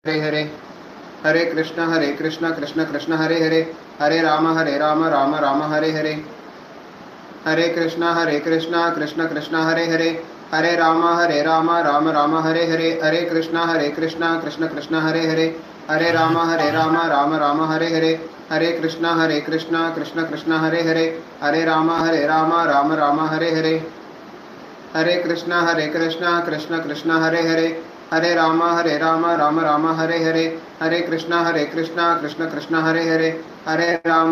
Hare Hare Hare Krishna Krishna Krishna Hare Hare Hare Ram Ram Ram Hare Hare Hare Krishna Krishna Krishna Hare Hare Hare Ram Ram Ram Hare Hare Hare Krishna Krishna Krishna Hare Hare Hare Ram Ram Ram Hare Hare Hare Krishna Krishna Krishna Hare Hare Hare Ram Ram Ram Hare Hare Hare Krishna Krishna Krishna Hare Hare Hare Ram Ram Ram Hare Hare Hare Krishna Krishna Krishna Hare Hare Hare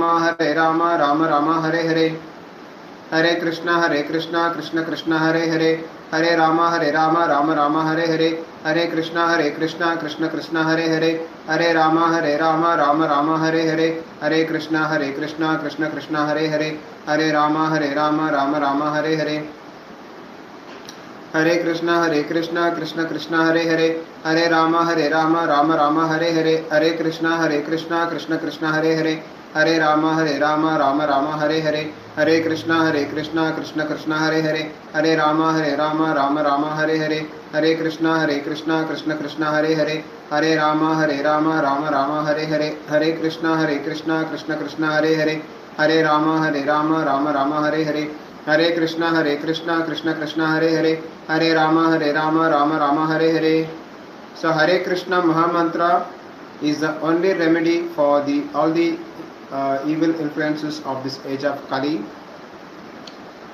Ram Ram Ram Hare Hare Hare Krishna Krishna Krishna Hare Hare Hare Ram Ram Ram Hare Hare Hare Krishna Krishna Krishna Hare Hare Hare Ram Ram Ram Hare Hare Hare Krishna Krishna Krishna Hare Hare Hare Ram Ram Ram Hare Hare Hare Krishna Krishna Krishna Hare Hare Hare Ram Ram Ram Hare Hare Hare Krishna Krishna Krishna Hare Hare Hare Ram Ram Ram Hare Hare Hare Krishna Krishna Krishna Hare Hare Hare Ram Ram Ram Hare Hare Hare Krishna Krishna Krishna Hare Hare Hare Ram Ram Ram Hare Hare Hare Krishna Krishna Krishna Hare Hare Hare Ram Ram Ram Hare Hare Hare Krishna Krishna Krishna Hare Hare Hare Ram Ram Ram Hare Hare. So Hare Krishna Mahamantra is the only remedy for all the evil influences of this age of Kali.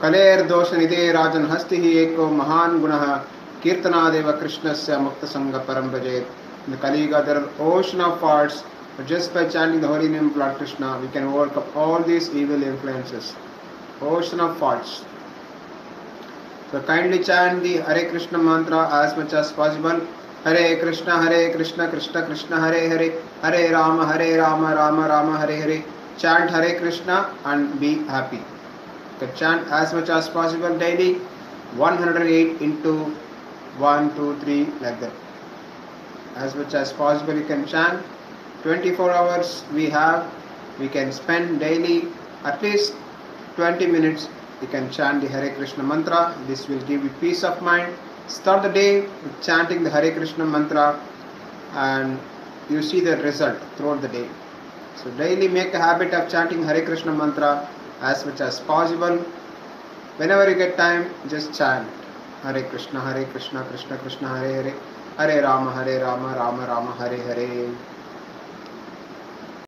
Kaler दोष निधे राजन हस्ति ही एको महान गुणः कीर्तनादेव कृष्णस्य मुक्त संग परम भजेत. In the Kali Yuga there are ocean of faults, but just by chanting the holy name of Lord Krishna we can overcome all these evil influences. Ocean of faults. So kindly chant the Hare Krishna mantra as much as possible. Hare Krishna Krishna Krishna Hare Hare Hare Rama Rama Rama Hare Hare. Chant Hare Krishna and be happy. You can chant as much as possible daily, 108 into 1, 2, 3 like that. As much as possible you can chant. 24 hours we have, we can spend daily at least 20 minutes. You can chant the Hare Krishna mantra. This will give you peace of mind. Start the day with chanting the Hare Krishna mantra and you see the result throughout the day. So daily make a habit of chanting Hare Krishna mantra as much as possible. Whenever you get time, just chant Hare Krishna Krishna Krishna Hare Hare Hare Rama Rama Rama Hare Hare.